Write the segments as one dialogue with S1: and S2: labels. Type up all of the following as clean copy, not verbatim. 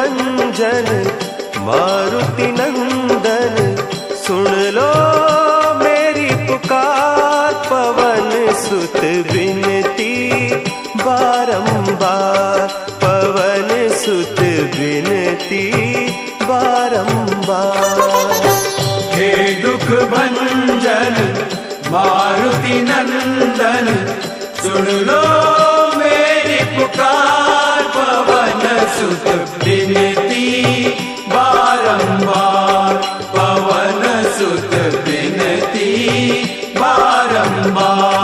S1: भंजन मारुति नंदन, सुन लो मेरी पुकार। पवन सुत विनती बारंबार, पवन सुत विनती बारंबार।
S2: हे दुख भंजन मारुति नंदन, सुन लो मेरी पुकार। पवन सुत विनती बारंबार, पवन सुत विनती बारंबार।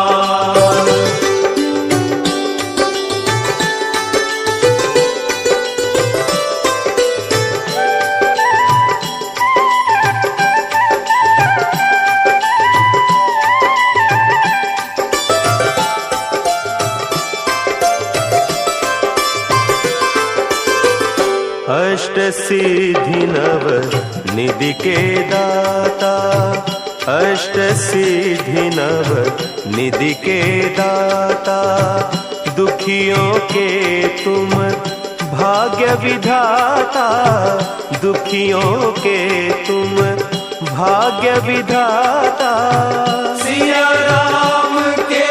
S1: अष्ट सिद्धि नव निधि के दाता, अष्ट सिद्धि नव निधि के दाता। दुखियों के तुम भाग्य विधाता, दुखियों के तुम भाग्य विधाता।
S2: सिया राम के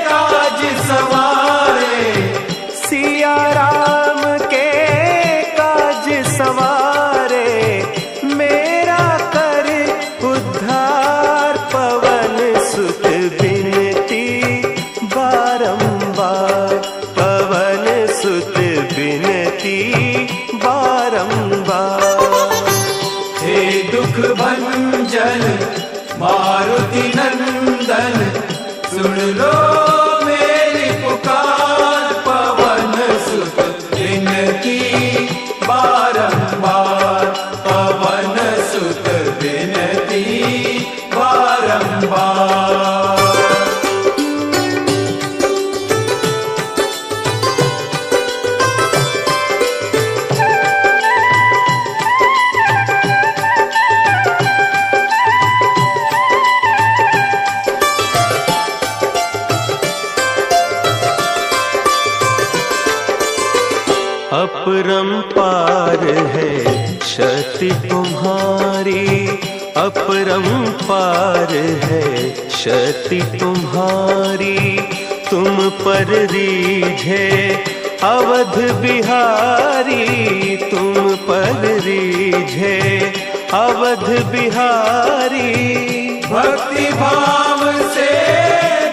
S2: काज सवारे,
S1: सिया राम के सवारे, मेरा कर उद्धार। पवन सुत विनती बारंबार, पवन सुत विनती बारंबार।
S2: हे दुख भंजन मारुति नंदन, सुन लो मेरी पुकार। पवन सुत विनती बारंबार, पवन सुत विनती बारंबार।
S1: अपरंपार है शक्ति तुम्हारी, अपरंपार है शक्ति तुम्हारी। तुम पर रीझे अवध बिहारी, तुम पर रीझे अवध बिहारी।
S2: भक्ति भाव से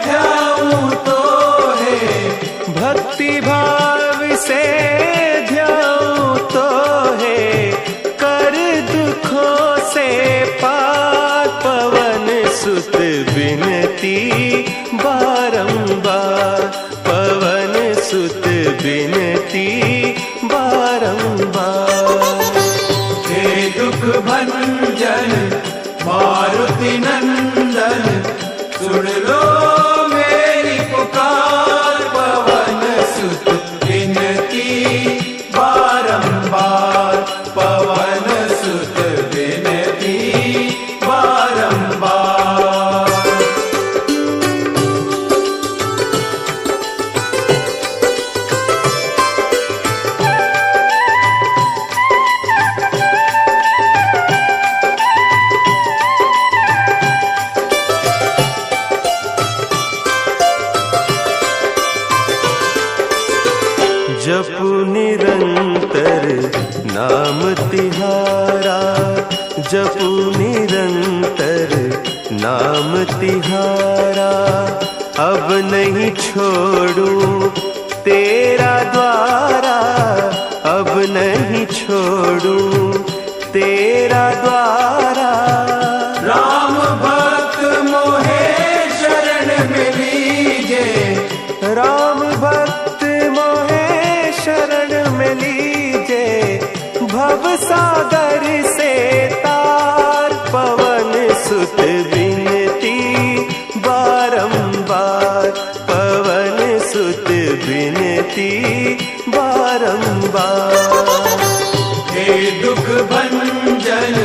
S2: ध्याऊं तो है,
S1: भक्ति भाव से ध्याऊं तो है, कर दुखों से पार। पवन सुत विनती बारंबार, पवन सुत विनती बारंबार।
S2: हे दुख भंजन मारुति नंदन, सुन लो मेरी पुकार। पवन सुत विनती बारंबार, पवन सुत विनती बारंबार।
S1: जपु निरंतर नाम तिहारा, जपु निरंतर नाम तिहारा। अब नहीं छोड़ूं तेरा द्वारा, अब नहीं छोड़ूं तेरा द्वारा।
S2: राम भक्त मोहे शरण में लीजे,
S1: राम भक्त मोहे शरण में लीजे। भव सागर से तार, पवन सुत विनती बारंबार, पवन सुत विनती बारंबार।
S2: हे दुख भंजन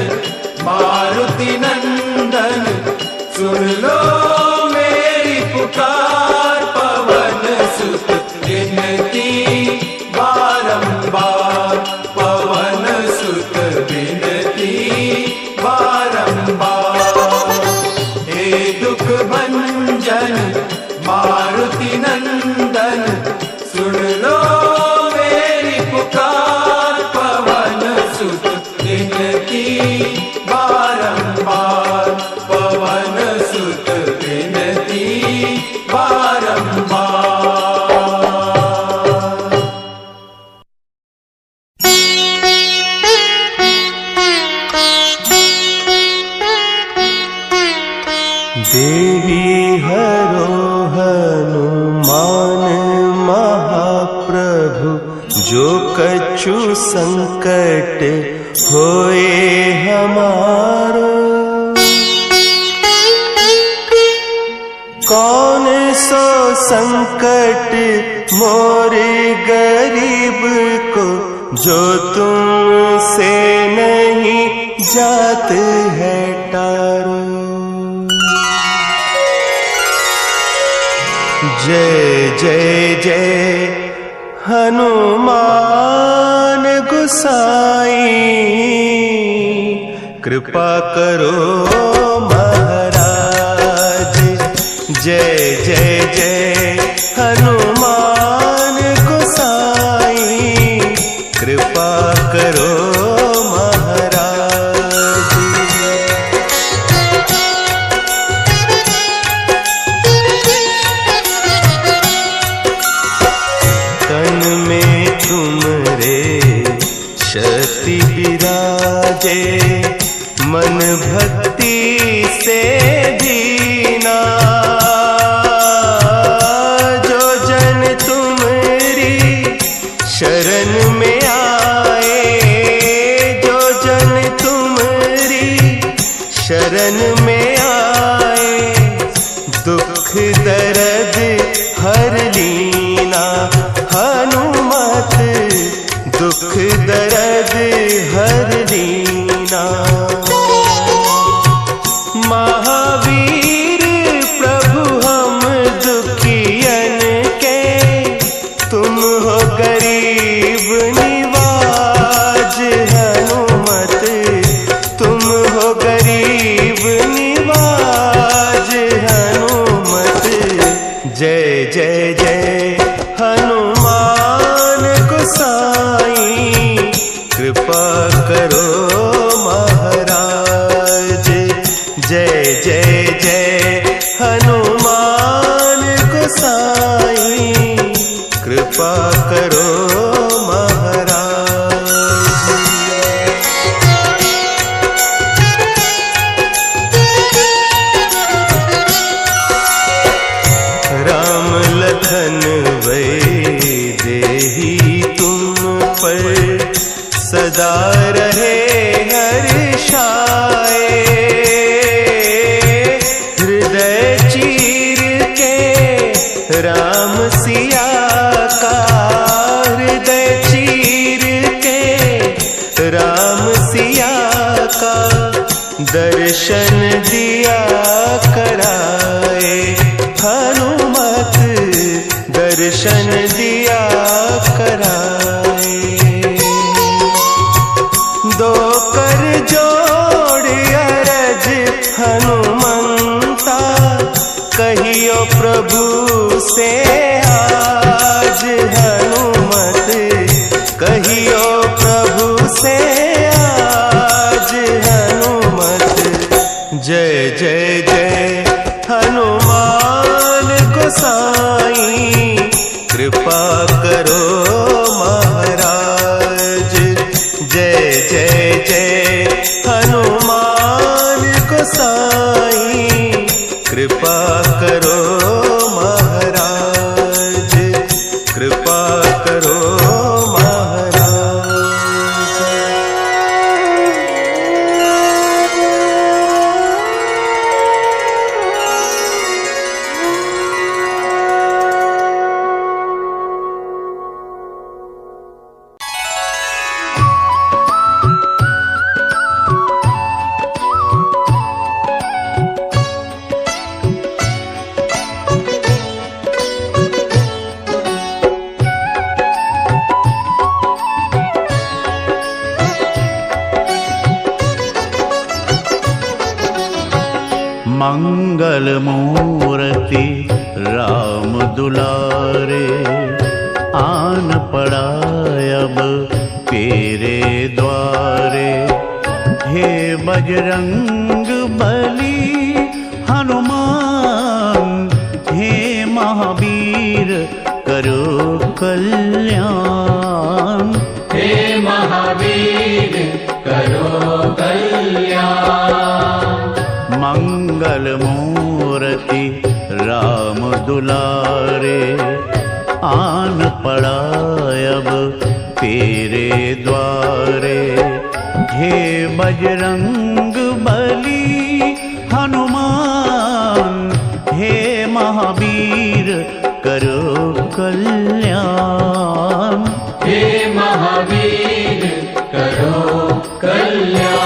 S2: मारुति नंदन, सुन लो मेरी पुकार। पवन सुत विनती बारंबार, पवन
S1: संकट होए हमारो। कौन सो संकट मोरे गरीब को, जो तुमसे नहीं जात है टारो। जय जय जय हनुमान गुसाई, कृपा करो महाराज। जय जय जय हनुमान गुसाई, कृपा करो महाराज। तन में तुमरे शक्ति विराजे, मन भक्ति से दीना। जो जन तुमरी शरण में आए, जो जन तुमरी शरण में आए, दुख दर्द हर लीना। हनुमत दुख दर्द हर लीना। महावीर प्रभु हम दुखियन के, तुम हो गरीब निवाज। हनुमत तुम हो गरीब निवाज। हनुमत जय जय जय हनुमान गोसाई, कृपा करो महाराज। जय जय जय हनुमान गोसाई, कृपा करो महाराज। राम लखन वैदेही तुम पर सदा रहे हर्षाए। हृदय चीर के राम सिया का, हृदय चीर के राम सिया का, दर्शन दिया कराए। हनुमत दर्शन दिया कराए। दो कर जोड़ अरज हनुमंता, कहियो प्रभु से आज। हनुमत कहियो प्रभु से आज। हनुमत जय जय जय हनुमान गोसाई, कृपा करो महाराज। जय जय जय हनुमान गोसाई, कृपा करो महाराज। कृपा करो महाराज।
S3: मंगल मूर्ति राम दुलारे, आन पड़ा अब तेरे द्वारे। हे बजरंग बली हनुमान, हे महावीर करो कल्याण।
S2: हे महावीर करो कल्याण।
S3: मंगल मूर्ति राम दुलारे, आन पड़ा अब तेरे द्वारे। हे बजरंग बली हनुमान, हे महावीर करो कल्याण।
S2: हे महावीर करो कल्याण।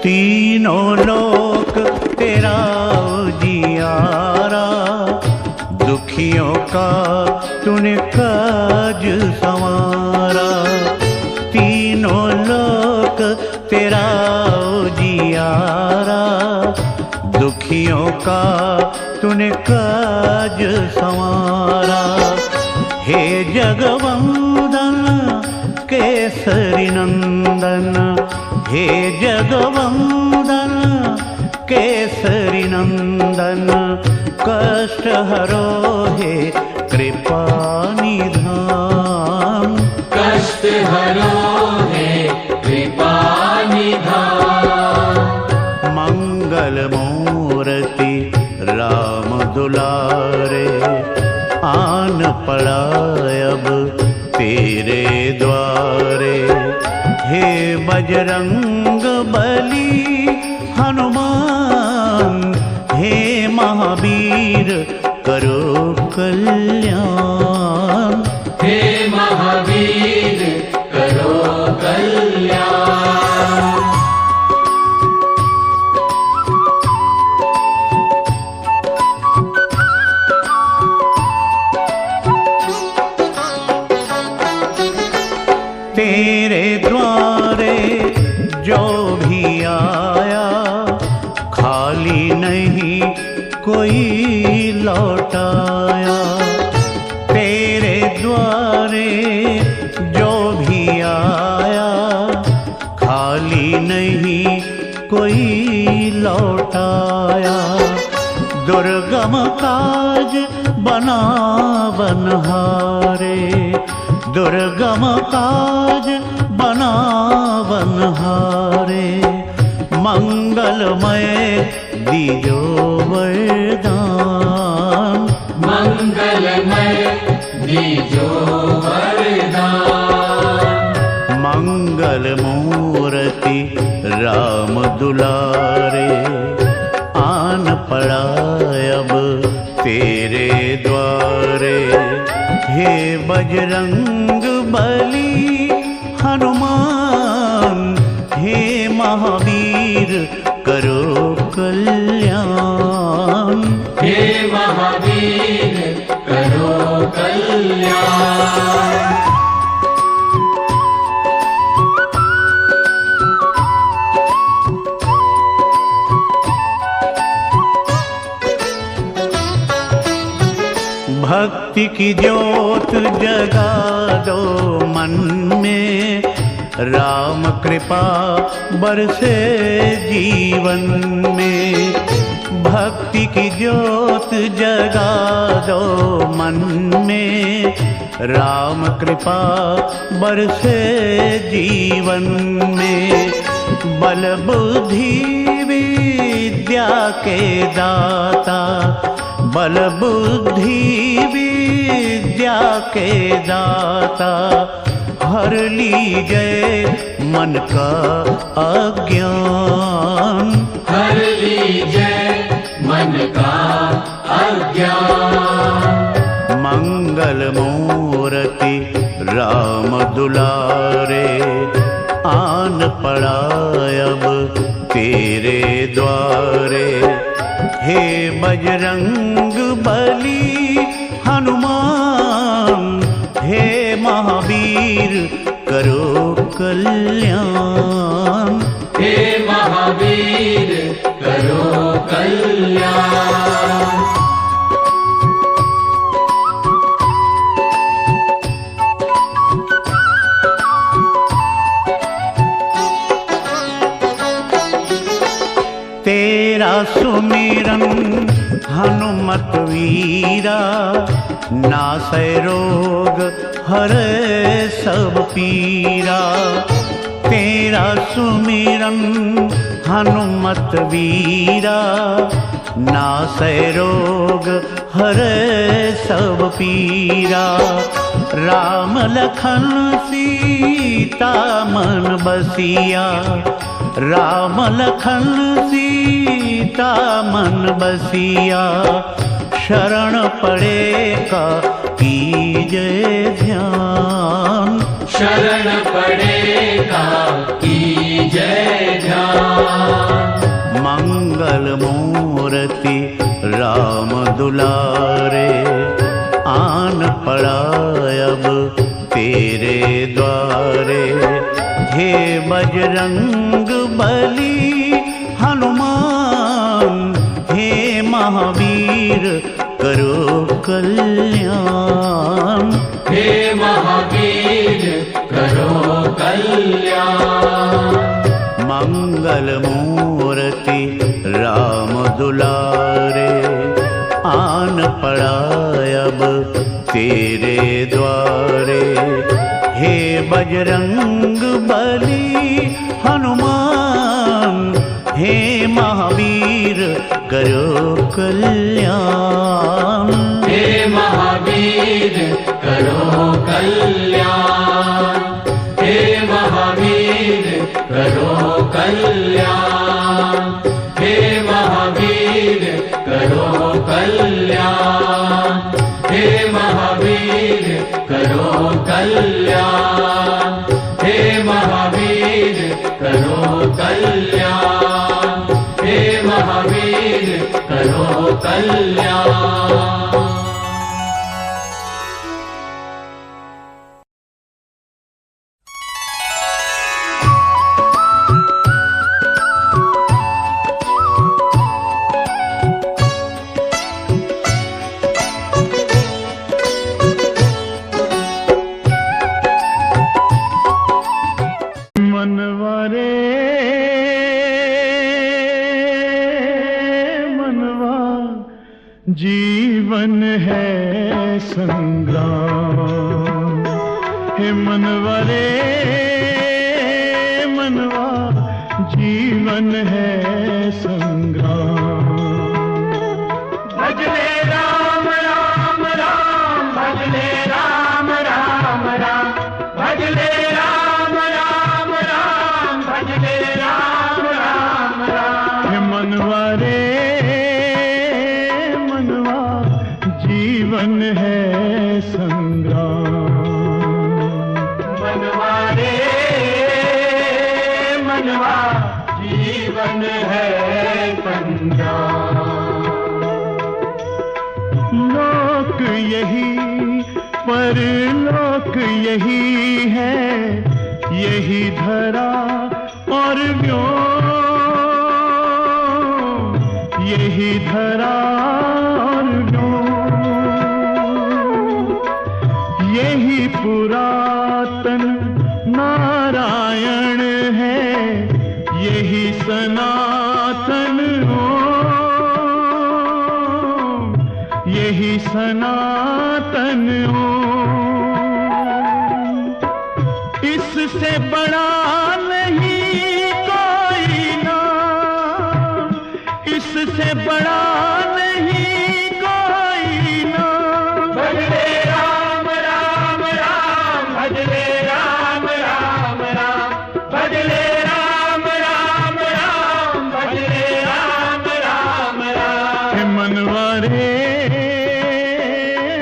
S3: तीनों लोक तेरा उजियारा, दुखियों का तूने काज संवारा। तीनों लोक तेरा उजियारा, दुखियों का तूने काज संवारा। हे जगवंदन केसरी नंदन, हे जगवंदन केसरी नंदन, कष्ट हरो हे कृपा निधान।
S2: कष्ट हरो हे कृपा निधान।
S3: मंगल मूर्ति राम दुलारे, आन पड़ा अब तेरे द्वारे। हे बजरंग बली हनुमान, हे महावीर करो कल्याण।
S2: हे महावीर करो कल्याण।
S3: तेरे द्वारे जो भी आया, खाली नहीं कोई लौटाया। तेरे द्वारे जो भी आया, खाली नहीं कोई लौटाया। दुर्गम काज बना बनहारे, दुर्गम काज बना बनहारे। मंगलमय दीजो वरदान,
S2: मंगलमय दीजो वरदान।
S3: मंगल मूर्ति राम दुलारे, आन पड़ा अब तेरे द्वारे। हे बजरंग बली हनुमान, हे महावीर करो कल्याण।
S2: हे महावीर करो कल्याण।
S3: भक्ति की ज्योत जगा दो मन में, राम कृपा बरसे जीवन में। भक्ति की ज्योत जगा दो मन में, राम कृपा बरसे जीवन में। बल बुद्धि विद्या के दाता, बल बुद्धि विद्या के दाता, हर लीजिए मन का अज्ञान।
S2: हर लीजिए मन का अज्ञान।
S3: मंगल मूर्ति राम दुलारे, आन पड़ा अब तेरे द्वारे। हे बजरंग बली हनुमान, हे महावीर करो कल्याण।
S2: हे महावीर करो कल्याण।
S3: तेरा सुमिरन हनुमत वीरा, नासै रोग हरे सब पीरा। तेरा सुमिरन हनुमत वीरा, नासै रोग हरै सब पीरा। राम लखन सीता मन बसिया, राम लखन सीता मन बसिया। शरण पड़े का कीजे ध्यान,
S2: शरण पड़ेगा कीजय ध्यान।
S3: मंगल मूर्ति राम दुलारे, आन पड़ा अब तेरे द्वारे। हे बजरंग बली हनुमान, हे महावीर करो कल्याण।
S2: हे महावीर करो कल्याण।
S3: मंगल मूर्ति राम दुलारे, आन पड़ा अब तेरे द्वारे। हे बजरंग बली हनुमान, हे महावीर करो कल्याण।
S2: हे महावीर करो कल्याण। हे महावीर करो कल्याण। हे महावीर करो कल्याण। हे महावीर करो कल्याण। हे महावीर करो कल्याण। हे महावीर करो कल्याण।
S4: जीवन है संग्राम, हे मनवा रे मनवा, जीवन है संग्राम। भजले राम राम राम, भजले राम राम राम, भजले राम राम राम, भजले राम राम राम। हे मनवा रे जीवन है संग्राम। मनवा रे मनवा, जीवन है संग्राम। लोक यही परलोक यही है, यही धरा और व्योम, यही धरा और यही पुरातन नारायण है, यही सनातन ओम, यही सनातन ओम। इससे बड़ा नहीं कोई नाम, इससे बड़ा नहीं कोई नाम। भजले राम राम राम, भजले राम राम राम, भजले राम राम राम, भजले राम राम राम। मनवा रे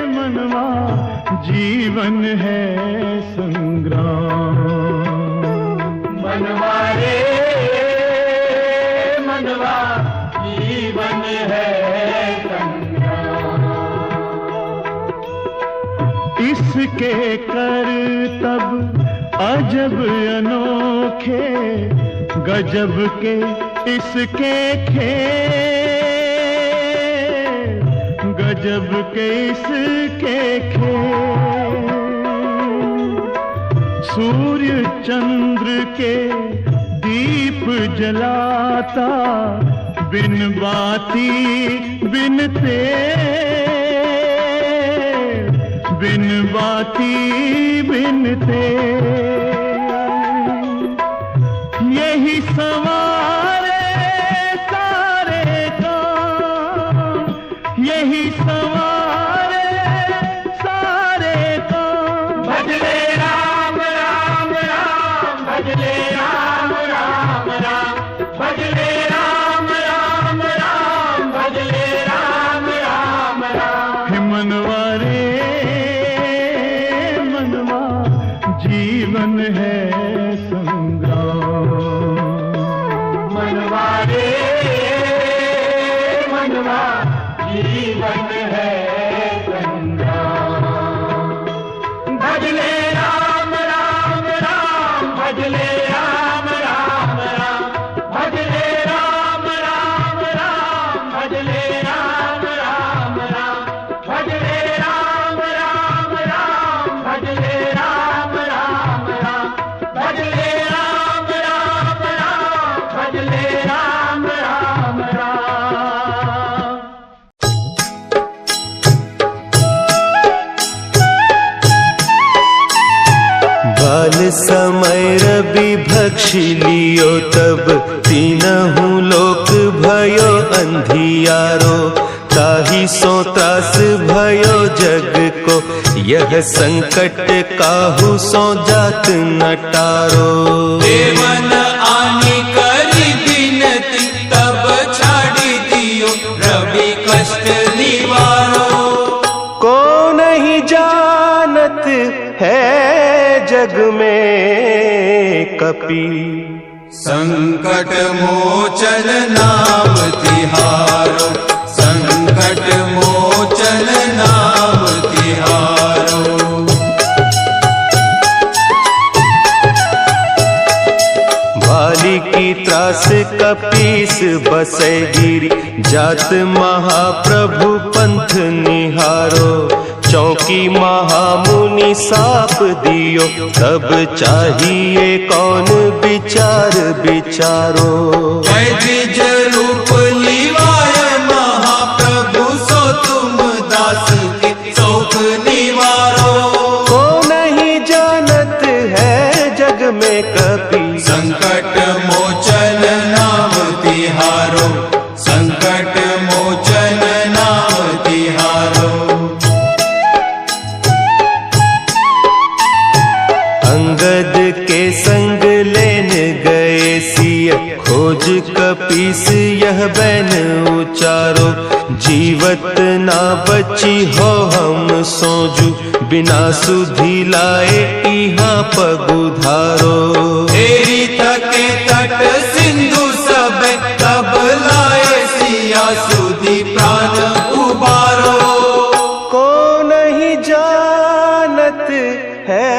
S4: मनवा, जीवन है संग्राम। मनवा रे मनवा, जीवन है संग्राम। इसके करतब अजब अनोखे, गजब के इसके खेल, गजब के इसके खेल। सूर्य चंद्र के दीप जलाता, बिन बाती बिन तेल, बिन बाती बिन तेल।
S3: यही सवारे सारे काम, यही सवारे सारे काम।
S4: भजले राम राम राम, भजले राम राम राम, भजले राम राम राम, भजले राम राम राम।
S3: हे मनवा रे मनवा, जीवन है संग्राम।
S4: मनवा रे मनवा, जीवन है संग्राम। भजले राम राम राम, भजले राम राम राम, भजले राम राम राम, भजले राम राम राम, भजले राम राम राम, भजले राम राम राम, भजले राम राम राम, भजले राम राम राम।
S1: बाल समय रवि भक्षी लियो, तब तीनहु लोक भयो अंधियारो। ताहि सो त्रास भयो जग को, यह संकट काहू सो जात न टारो।
S2: देवन आनी करी बिनती, तब छाड़ी दियो रवि कष्ट निवारो।
S1: को नहीं जानत है जग में कपि,
S2: संकट मोचन नाम तिहारो, संकट मोचन नाम तिहारो।
S1: बाली की त्रास कपीस बसै गिरी, जात महाप्रभु पंथ निहारो। चौकी महामुनि साप दियो, तब चाहिए कौन विचार विचारो।
S2: वैद्य रूप लिवाय महाप्रभु, सो तुम दास के शोक निवारो।
S1: को नहीं जानत है जग में कपि,
S2: संकट मोचन नाम तिहारो, संकट मोचन नाम तिहारो।
S1: अंगद के संग लेन गए सिय, खोज कपीस यह बैन उचारो। जीवत ना बची हो हम सोजू, बिना सुधि लाए इहाँ पगुधारो।
S2: तेरी तके तट सिंधु सब, तब लाए सिया सुधि प्राण उबारो।
S1: को नहीं जानत है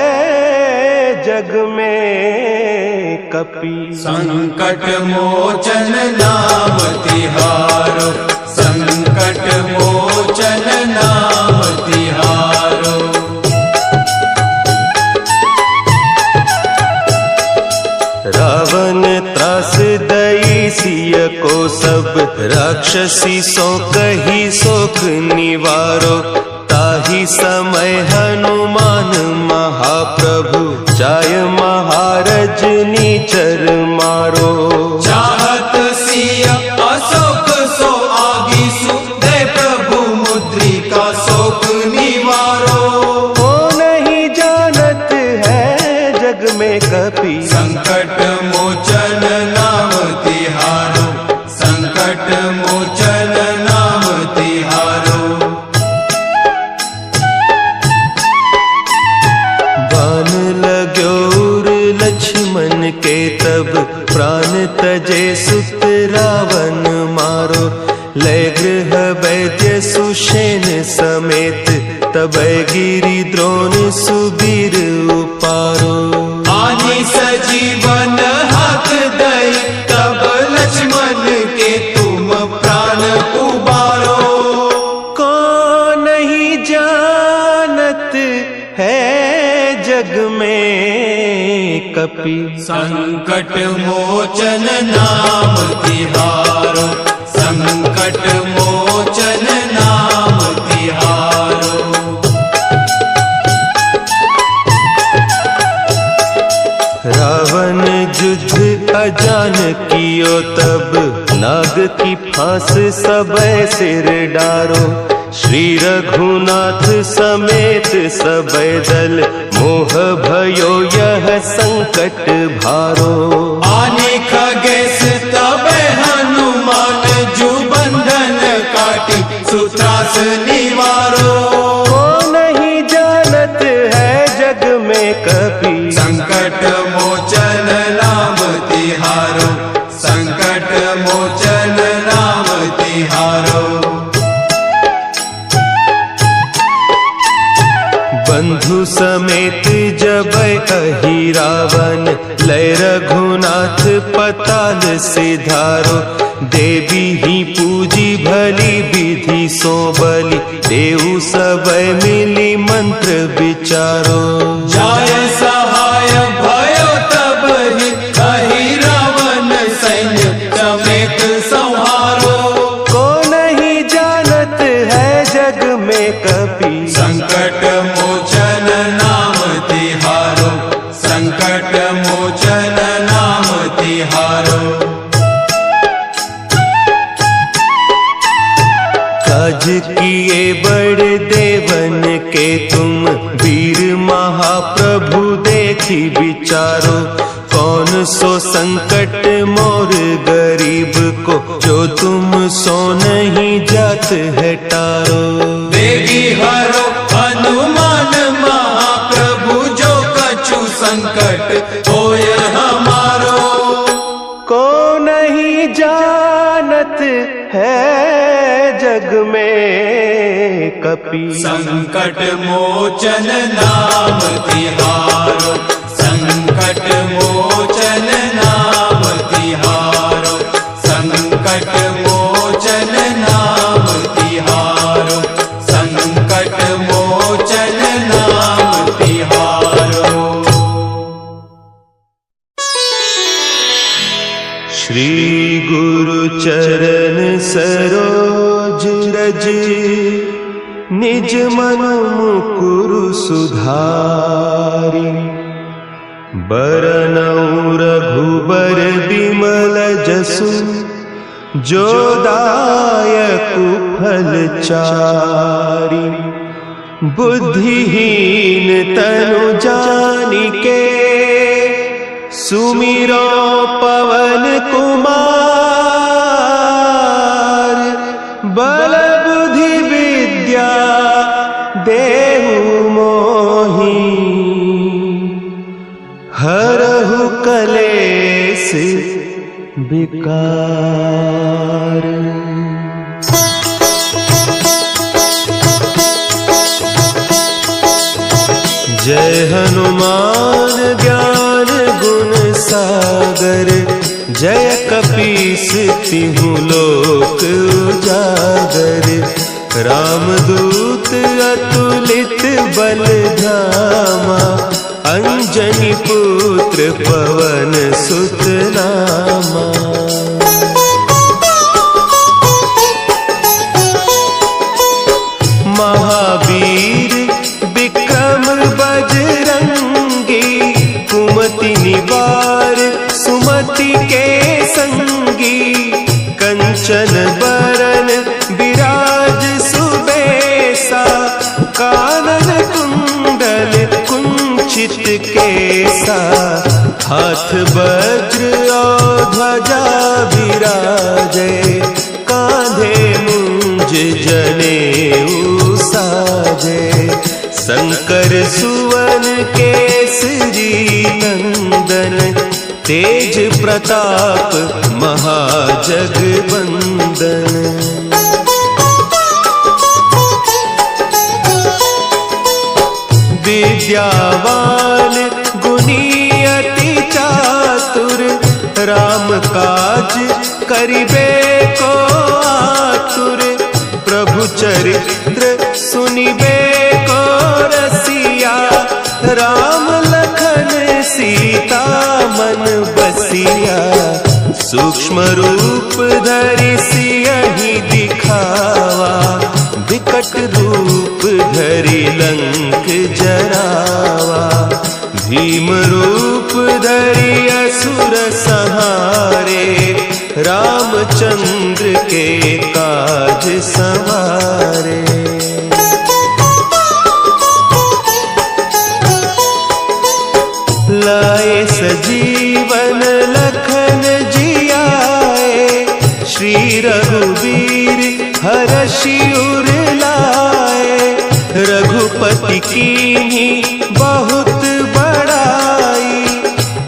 S1: जग में कपि,
S2: संकट मोचन नाम तिहारो, संकट मोचन नाम तिहारो।
S1: रावण त्रास दई सिय को, सब राक्षसी सो कही सोख निवारो। ताहि समय हनुमान महाप्रभु, जाय महारज नीचर मारो।
S2: चाहत सिया अशोक सो आगी सु, दे प्रभु मुद्रिका शोक निवारो।
S1: को नहीं जानत है जग में कपि,
S2: संकट मोचन नाम तिहारो, संकट मोचन नाम तिहारो।
S1: बान लाग्यो लक्ष्मण के, तब प्राण तजे सुत रावण मारो। लय गृह वैद्य सुषेण समेत, तब गिरि द्रोण सुबीर उपारो।
S2: आनी सजीवन हाथ दई, तब लक्ष्मण के तुम प्राण उबारो।
S1: को नहीं जानत है जग में कपि,
S2: संकट मोचन नाम तिहारो, संकट मोचन नाम तिहारो।
S1: रावण युद्ध अजान नाग की फांस सब सिर डारो, श्री रघुनाथ समेत सब दल, मोह भयो यह संकट भारो।
S2: आने खगेश तब हनुमान, जो बंधन काटी सुत्रास निवारो।
S1: को नहीं जानत है जग में कपि,
S2: संकट मोचन नाम तिहारो, संकट मोचन नाम तिहारो।
S1: बंधु समेत जब अहि रावण, लय रघुनाथ पताल सिधारो। देवी ही पूजी भली विधि सो बलि, देऊ सब मिली मंत्र विचारो।
S2: जाय सहाय भयो तब ही, अहि रावण सैन्य समेत संहारो।
S1: को नहीं जानत है जग में कपि,
S2: संकट मोचन नाम तिहारो, संकट मोचन नाम तिहारो।
S1: काज किए बड़ देवन के तुम, वीर महाप्रभु देखी विचारो। कौन सो संकट मोर गरीब को, जो तुम सो नहीं जात है टारो।
S2: देगी हरो हनुमान महाप्रभु, जो कछु संकट होय हमारो।
S1: को नहीं जानत है जग में कपि,
S2: संकट मोचन नाम तिहारो, संकट मोचन नाम तिहारो, संकट मोचन नाम तिहारो, संकट मोचन नाम तिहारो।
S1: श्री गुरु चरण सरोज रज, निज मन मुकुरु सुधारि। बरनउँ रघुबर बिमल जसु, जो दायकु फल चारि। बुद्धिहीन तनु जानिके, सुमिरो पवन कुमार। बल बुद्धि विद्या देहु मोहि, हरहु कलेस विकार। जय हनुमान ज्ञान गुण सागर, जय कपीस तिहु लोक उजागर। रामदूत अतुलित बल धामा, अंजनी पुत्र पवन सुत नामा। महावीर विक्रम बजरंगी, कुमति निवार सुमति के संगी। कंचन बरन विराज सुबेसा, कानन कुंडल कुंचित केसा। हाथ वज्र और ध्वजा विराजे, कांधे मुंज जनेऊ साजे। शंकर सुवन केसरी नंदन, तेज प्रताप महाजगवंदन। विद्यावान गुणी अति चातुर, राम काज करिबे को आतुर। प्रभु चरित्र सुनिबे को रसिया, राम लखन सीता मन बसिया। सूक्ष्म रूप धरि सियहि दिखावा, विकट रूप धरि लंक जरावा। भीम रूप धरि असुर संहारे, रामचंद्र के काज संवारे। लाए सजीवन लखन जियाए, श्री रघुवीर हरषि उर लाए। रघुपति कीन्ही बहुत बड़ाई,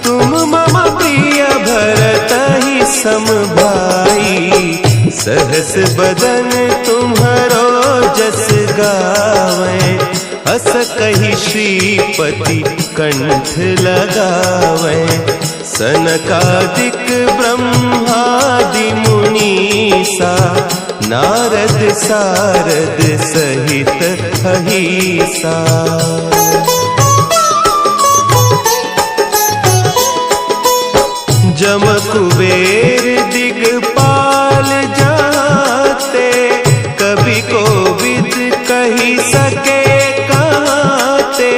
S1: तुम मम प्रिय भरतहि सम भाई। सहस बदन तुम्हरो जस गावें, हस कहि श्रीपति कंठ लगावें। सनकादिक ब्रह्मादि मुनीसा, नारद सारद सहित अहीसा। जम कुबेर दिगपाल जाते, कवि कोविद कही सके कहते।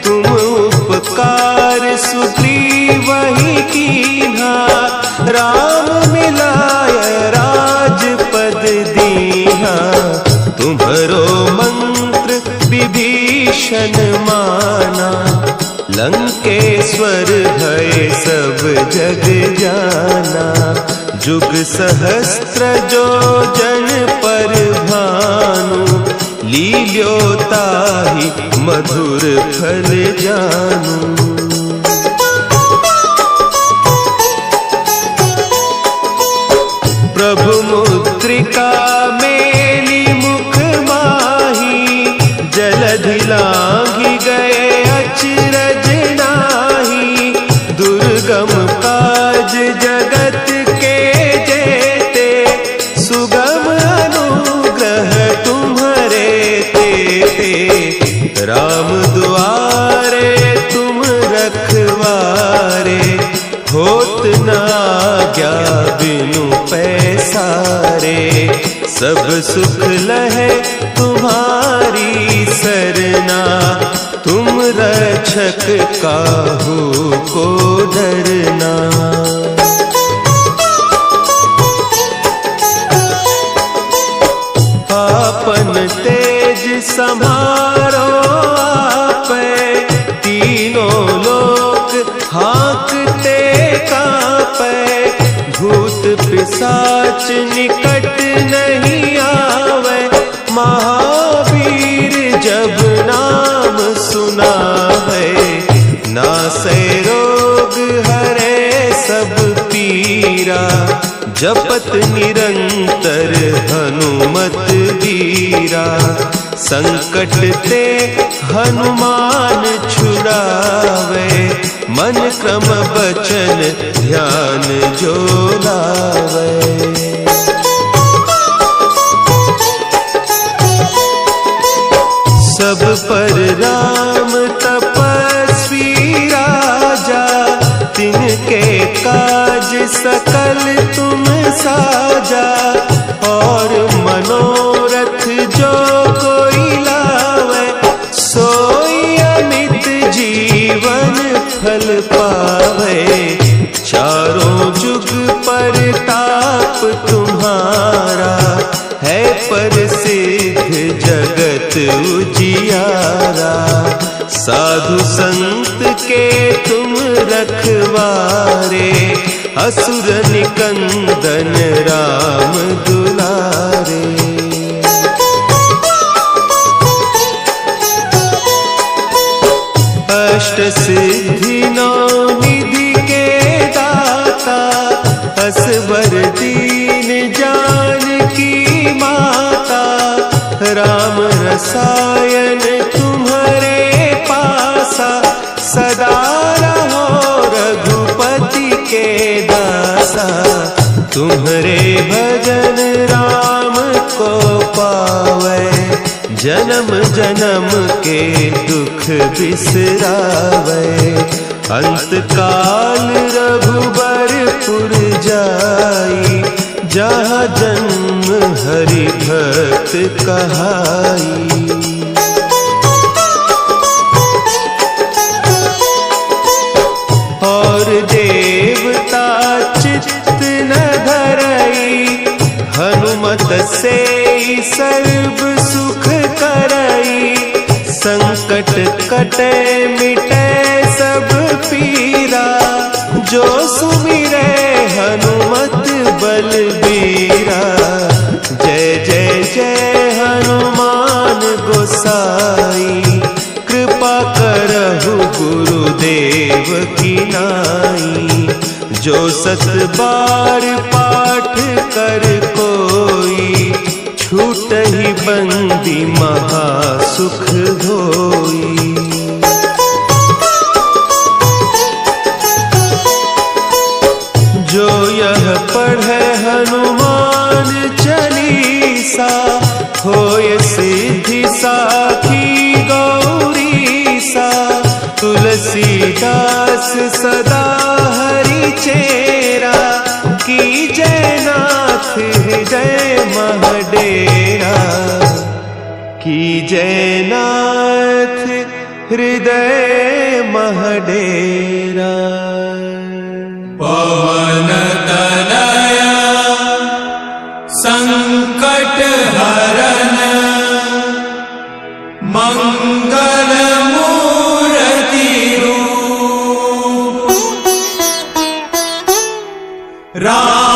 S1: तुम उपकार सुग्रीवहि कीन्हा, राम मिलाय राजपद दीन्हा। तुम्हरो मंत्र विभीषण माना, लंकेश्वर भय सब जग जाना। जुग सहस्त्र जो जन पर भानु, लील्योताहि मधुर फल जानू। प्रभु मुद्रिका मेली मुख माही, जलधि लांघि गए अचरज नाही। दुर्गम काज जगत के जेते, सुगम अनुग्रह तुम्हरे तेते। राम दुआरे तुम रखवारे, होत न आज्ञा बिनु पैसारे। सब सुख लहे तुम्हारी सरना, तुम रक्षक काहू को डरना। आपन तेज समारो आपै, तीनों लोक हाँकते कांपै। भूत पिशाच निकट नहीं आवे, महावीर जब नाम सुनावे। नासै रोग हरे सब पीरा, जपत निरंतर हनुमत बीरा। संकट ते हनुमान छुड़ावे, मन क्रम बचन ध्यान जो लावे। सब पर राम तपस्वी राजा, तिनके काज सकल तुम साजा। और मनोरथ जो कोई लावे, सोई अमित जीवन फल पावे। चारों जुग परताप तुम्हारा, है प्रसिद्ध जगत उजियारा। साधु संत के तुम रखवारे, असुर निकंदन राम दुलारे। अष्ट सिद्धि नौ निधि के दाता, असवर दीन जानकी माता। राम रसायन तुम्हारे पासा, सदा रहो रघुपति के दासा। तुम्हारे भजन राम को पावे, जन्म जन्म के दुख बिसरावे। अंत काल रघुबरपुर जाई, जहाँ जन्म हरि भक्त कहाई। और देवता चित्त न हनुमत से सर्व सुख करई, संकट कटे मिटे सब पीरा, जो सुमिरे हनुमत बलबीरा। जय जय जय हनुमान गोसाई, कृपा करहु गुरुदेव की नाई। जो सत बार पाठ कर कोई, छूटहि बंदी महासुख होई। जो यह पढ़े हनुमान चालीसा, होय सिद्धि साखी गौरीसा। तुलसीदास सदा हरि चेरा, की जयनाथ हृदय महडेरा। की जयनाथ हृदय महडेरा।
S2: पवन तनय संकट हरन, मंगल मूर्ति रूप। राम